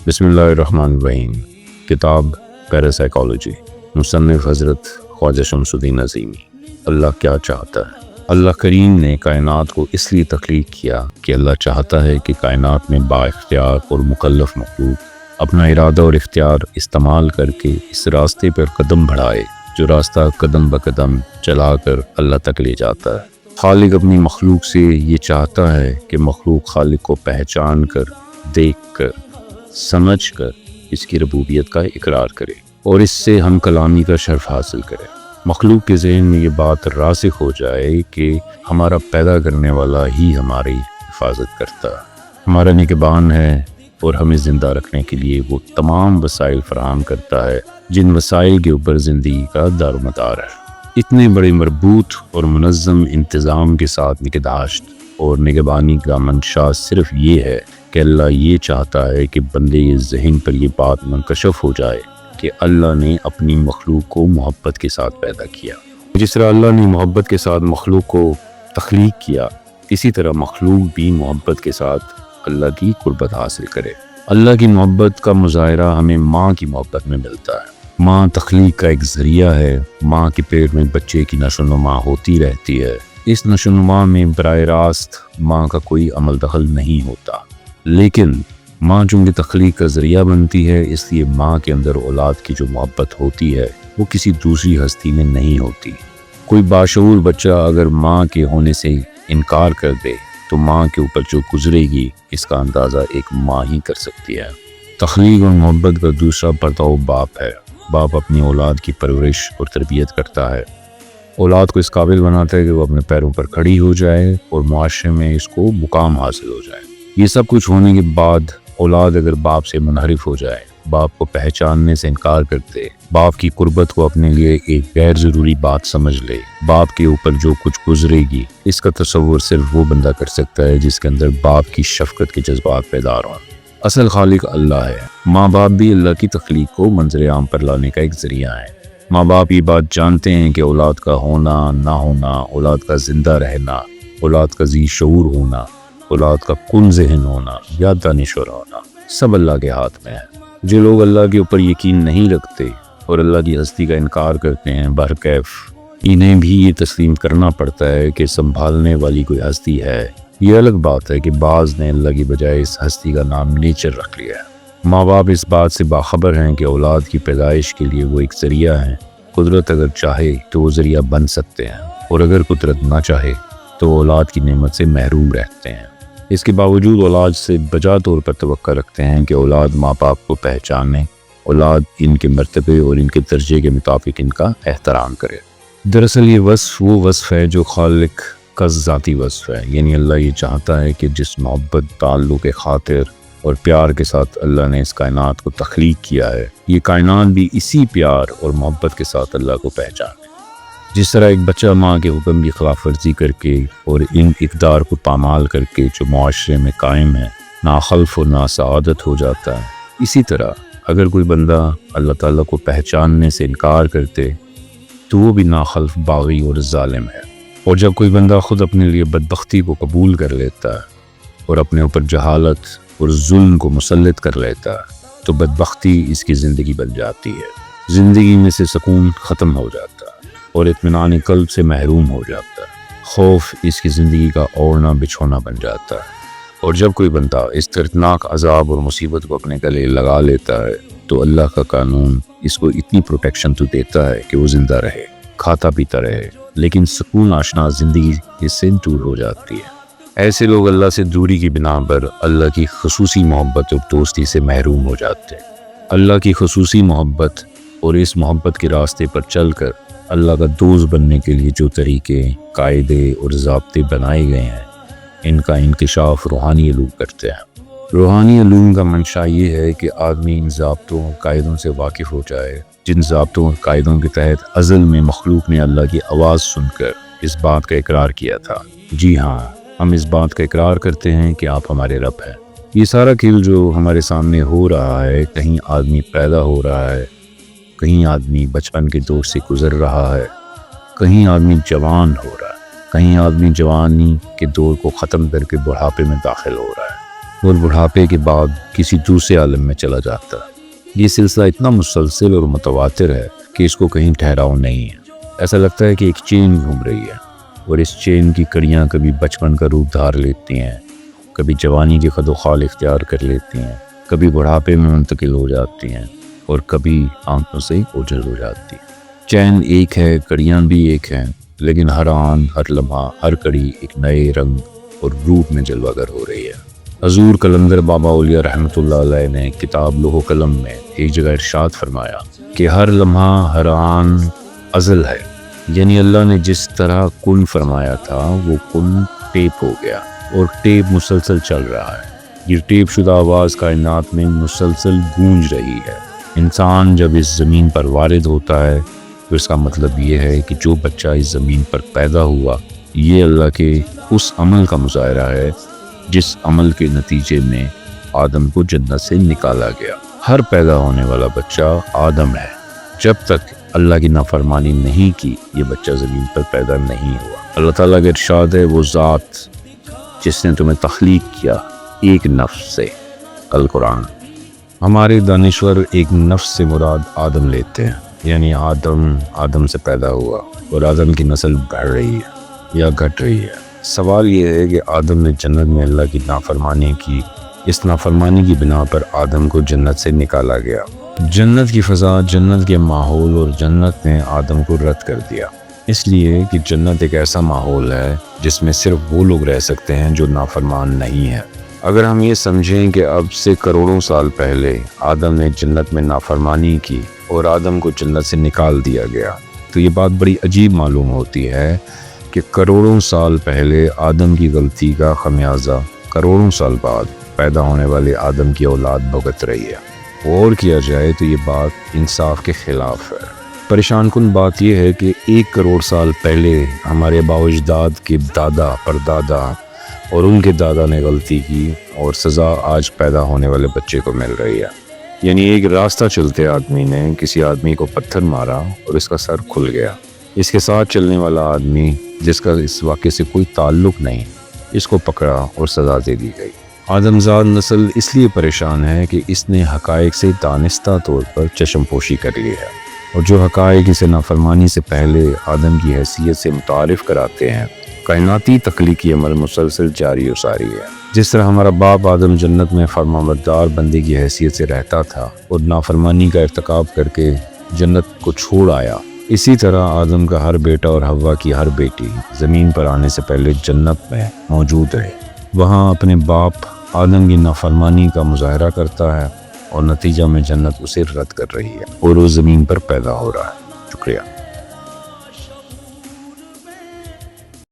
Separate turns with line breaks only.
بسم اللہ الرحمن الرحیم۔ کتاب پیراسائیکالوجی، مصنف حضرت خواجہ شمس الدین عظیمی۔ اللہ کیا چاہتا ہے؟ اللہ کریم نے کائنات کو اس لیے تخلیق کیا کہ اللہ چاہتا ہے کہ کائنات میں با اختیار اور مکلف مخلوق اپنا ارادہ اور اختیار استعمال کر کے اس راستے پر قدم بڑھائے جو راستہ قدم بقدم چلا کر اللہ تک لے جاتا ہے۔ خالق اپنی مخلوق سے یہ چاہتا ہے کہ مخلوق خالق کو پہچان کر، دیکھ کر، سمجھ کر اس کی ربوبیت کا اقرار کرے اور اس سے ہم کلامی کا شرف حاصل کرے۔ مخلوق کے ذہن میں یہ بات راسخ ہو جائے کہ ہمارا پیدا کرنے والا ہی ہماری حفاظت کرتا ہے، ہمارا نگہبان ہے اور ہمیں زندہ رکھنے کے لیے وہ تمام وسائل فراہم کرتا ہے جن وسائل کے اوپر زندگی کا دار و مدار ہے۔ اتنے بڑے مربوط اور منظم انتظام کے ساتھ نگہداشت اور نگہبانی کا منشا صرف یہ ہے کہ اللہ یہ چاہتا ہے کہ بندے کے ذہن پر یہ بات منکشف ہو جائے کہ اللہ نے اپنی مخلوق کو محبت کے ساتھ پیدا کیا۔ جس طرح اللہ نے محبت کے ساتھ مخلوق کو تخلیق کیا، اسی طرح مخلوق بھی محبت کے ساتھ اللہ کی قربت حاصل کرے۔ اللہ کی محبت کا مظاہرہ ہمیں ماں کی محبت میں ملتا ہے۔ ماں تخلیق کا ایک ذریعہ ہے۔ ماں کے پیٹ میں بچے کی نشو و نما ہوتی رہتی ہے۔ اس نشو و نما میں براہ راست ماں کا کوئی عمل دخل نہیں ہوتا، لیکن ماں چونکہ تخلیق کا ذریعہ بنتی ہے، اس لیے ماں کے اندر اولاد کی جو محبت ہوتی ہے وہ کسی دوسری ہستی میں نہیں ہوتی۔ کوئی باشعور بچہ اگر ماں کے ہونے سے انکار کر دے تو ماں کے اوپر جو گزرے گی اس کا اندازہ ایک ماں ہی کر سکتی ہے۔ تخلیق اور محبت کا دوسرا پرتو باپ ہے۔ باپ اپنی اولاد کی پرورش اور تربیت کرتا ہے، اولاد کو اس قابل بناتا ہے کہ وہ اپنے پیروں پر کھڑی ہو جائے اور معاشرے میں اس کو مقام حاصل ہو جائے۔ یہ سب کچھ ہونے کے بعد اولاد اگر باپ سے منحرف ہو جائے، باپ کو پہچاننے سے انکار کرتے، باپ کی قربت کو اپنے لیے ایک غیر ضروری بات سمجھ لے، باپ کے اوپر جو کچھ گزرے گی اس کا تصور صرف وہ بندہ کر سکتا ہے جس کے اندر باپ کی شفقت کے جذبات بیدار ہوں۔ اصل خالق اللہ ہے۔ ماں باپ بھی اللہ کی تخلیق کو منظر عام پر لانے کا ایک ذریعہ ہے۔ ماں باپ یہ بات جانتے ہیں کہ اولاد کا ہونا، نہ ہونا، اولاد کا زندہ رہنا، اولاد کا ذی شعور ہونا، اولاد کا کن ذہن ہونا یا دانشور ہونا سب اللہ کے ہاتھ میں ہے۔ جو لوگ اللہ کے اوپر یقین نہیں رکھتے اور اللہ کی ہستی کا انکار کرتے ہیں، بہرکیف انہیں بھی یہ تسلیم کرنا پڑتا ہے کہ سنبھالنے والی کوئی ہستی ہے۔ یہ الگ بات ہے کہ بعض نے اللہ کی بجائے اس ہستی کا نام نیچر رکھ لیا ہے۔ ماں باپ اس بات سے باخبر ہیں کہ اولاد کی پیدائش کے لیے وہ ایک ذریعہ ہیں۔ قدرت اگر چاہے تو وہ ذریعہ بن سکتے ہیں اور اگر قدرت نہ چاہے تو اولاد کی نعمت سے محروم رہتے ہیں۔ اس کے باوجود اولاد سے بجا طور پر توقع رکھتے ہیں کہ اولاد ماں باپ کو پہچانے، اولاد ان کے مرتبے اور ان کے درجے کے مطابق ان کا احترام کرے۔ دراصل یہ وصف وہ وصف ہے جو خالق کا ذاتی وصف ہے، یعنی اللہ یہ چاہتا ہے کہ جس محبت، تعلق خاطر اور پیار کے ساتھ اللہ نے اس کائنات کو تخلیق کیا ہے، یہ کائنات بھی اسی پیار اور محبت کے ساتھ اللہ کو پہچانے۔ جس طرح ایک بچہ ماں کے حکم کی خلاف ورزی کر کے اور ان اقدار کو پامال کر کے جو معاشرے میں قائم ہے ناخلف اور ناسعادت ہو جاتا ہے، اسی طرح اگر کوئی بندہ اللہ تعالیٰ کو پہچاننے سے انکار کرتے تو وہ بھی ناخلف، باغی اور ظالم ہے۔ اور جب کوئی بندہ خود اپنے لیے بدبختی کو قبول کر لیتا ہے اور اپنے اوپر جہالت اور ظلم کو مسلط کر لیتا ہے تو بدبختی اس کی زندگی بن جاتی ہے۔ زندگی میں سے سکون ختم ہو جاتا ہے اور اطمینان قلب سے محروم ہو جاتا ہے۔ خوف اس کی زندگی کا اوڑھنا بچھونا بن جاتا ہے۔ اور جب کوئی بندہ اس دردناک عذاب اور مصیبت کو اپنے گلے لگا لیتا ہے تو اللہ کا قانون اس کو اتنی پروٹیکشن تو دیتا ہے کہ وہ زندہ رہے، کھاتا پیتا رہے، لیکن سکون آشنا زندگی اس سے دور ہو جاتی ہے۔ ایسے لوگ اللہ سے دوری کی بنا پر اللہ کی خصوصی محبت اور دوستی سے محروم ہو جاتے ہیں۔ اللہ کی خصوصی محبت اور اس محبت کے راستے پر چل کر اللہ کا دوست بننے کے لیے جو طریقے، قاعدے اور ضابطے بنائے گئے ہیں، ان کا انکشاف روحانی علوم کرتے ہیں۔ روحانی علوم کا منشا یہ ہے کہ آدمی ان ضابطوں اور قاعدوں سے واقف ہو جائے جن ضابطوں اور قاعدوں کے تحت ازل میں مخلوق نے اللہ کی آواز سن کر اس بات کا اقرار کیا تھا، جی ہاں، ہم اس بات کا اقرار کرتے ہیں کہ آپ ہمارے رب ہیں۔ یہ سارا کھیل جو ہمارے سامنے ہو رہا ہے، کہیں آدمی پیدا ہو رہا ہے، کہیں آدمی بچپن کے دور سے گزر رہا ہے، کہیں آدمی جوان ہو رہا ہے، کہیں آدمی جوانی کے دور کو ختم کر کے بڑھاپے میں داخل ہو رہا ہے۔ اور بڑھاپے کے بعد کسی دوسرے عالم میں چلا جاتا ہے۔ یہ سلسلہ اتنا مسلسل اور متواتر ہے کہ اس کو کہیں ٹھہراؤ نہیں ہے۔ ایسا لگتا ہے کہ ایک چین گھوم رہی ہے، اور اس چین کی کڑیاں کبھی بچپن کا روپ دھار لیتی ہیں، کبھی جوانی کے خد و خال اختیار کر لیتی ہیں، کبھی بڑھاپے میں منتقل ہو جاتی ہیں، اور کبھی آنکھوں سے اوجھل ہو جاتی ہیں۔ چین ایک ہے، کڑیاں بھی ایک ہیں، لیکن ہر آن، ہر لمحہ، ہر کڑی ایک نئے رنگ اور روپ میں جلوہ گر ہو رہی ہے۔ حضور قلندر بابا اولیاء رحمۃ اللہ علیہ نے کتاب لوح و قلم میں ایک جگہ ارشاد فرمایا کہ ہر لمحہ، ہر آن ازل ہے، یعنی اللہ نے جس طرح کن فرمایا تھا وہ کن ٹیپ ہو گیا، اور ٹیپ مسلسل چل رہا ہے۔ یہ ٹیپ شدہ آواز کائنات میں مسلسل گونج رہی ہے۔ انسان جب اس زمین پر وارد ہوتا ہے تو اس کا مطلب یہ ہے کہ جو بچہ اس زمین پر پیدا ہوا، یہ اللہ کے اس عمل کا مظاہرہ ہے جس عمل کے نتیجے میں آدم کو جنت سے نکالا گیا۔ ہر پیدا ہونے والا بچہ آدم ہے۔ جب تک اللہ کی نافرمانی نہیں کی، یہ بچہ زمین پر پیدا نہیں ہوا۔ اللہ تعالیٰ کا ارشاد ہے، وہ ذات جس نے تمہیں تخلیق کیا ایک نفس سے، القرآن۔ ہمارے دانشور ایک نفس سے مراد آدم لیتے ہیں، یعنی آدم سے پیدا ہوا، اور آدم کی نسل بڑھ رہی ہے یا گھٹ رہی ہے۔ سوال یہ ہے کہ آدم نے جنت میں اللہ کی نافرمانی کی، اس نافرمانی کی بنا پر آدم کو جنت سے نکالا گیا۔ جنت کی فضا، جنت کے ماحول اور جنت نے آدم کو رد کر دیا، اس لیے کہ جنت ایک ایسا ماحول ہے جس میں صرف وہ لوگ رہ سکتے ہیں جو نافرمان نہیں ہیں۔ اگر ہم یہ سمجھیں کہ اب سے کروڑوں سال پہلے آدم نے جنت میں نافرمانی کی اور آدم کو جنت سے نکال دیا گیا، تو یہ بات بڑی عجیب معلوم ہوتی ہے کہ کروڑوں سال پہلے آدم کی غلطی کا خمیازہ کروڑوں سال بعد پیدا ہونے والے آدم کی اولاد بھگت رہی ہے۔ غور کیا جائے تو یہ بات انصاف کے خلاف ہے۔ پریشان کن بات یہ ہے کہ 1 کروڑ سال پہلے ہمارے آباء و اجداد کے دادا پردادا اور ان کے دادا نے غلطی کی، اور سزا آج پیدا ہونے والے بچے کو مل رہی ہے۔ یعنی ایک راستہ چلتے آدمی نے کسی آدمی کو پتھر مارا اور اس کا سر کھل گیا۔ اس کے ساتھ چلنے والا آدمی جس کا اس واقعے سے کوئی تعلق نہیں، اس کو پکڑا اور سزا دے دی گئی۔ آدمزاد نسل اس لیے پریشان ہے کہ اس نے حقائق سے دانستہ طور پر چشم پوشی کر لی ہے، اور جو حقائق اسے نافرمانی سے پہلے آدم کی حیثیت سے متعارف کراتے ہیں۔ کائناتی تخلیقی عمل مسلسل جاری و ساری ہے۔ جس طرح ہمارا باپ آدم جنت میں فرمانبردار بندے کی حیثیت سے رہتا تھا اور نافرمانی کا ارتکاب کر کے جنت کو چھوڑ آیا، اسی طرح آدم کا ہر بیٹا اور حوا کی ہر بیٹی زمین پر آنے سے پہلے جنت میں موجود رہے، وہاں اپنے باپ آدم کی نافرمانی کا مظاہرہ کرتا ہے، اور نتیجہ میں جنت اسے رد کر رہی ہے اور وہ زمین پر پیدا ہو رہا ہے۔ شکریہ۔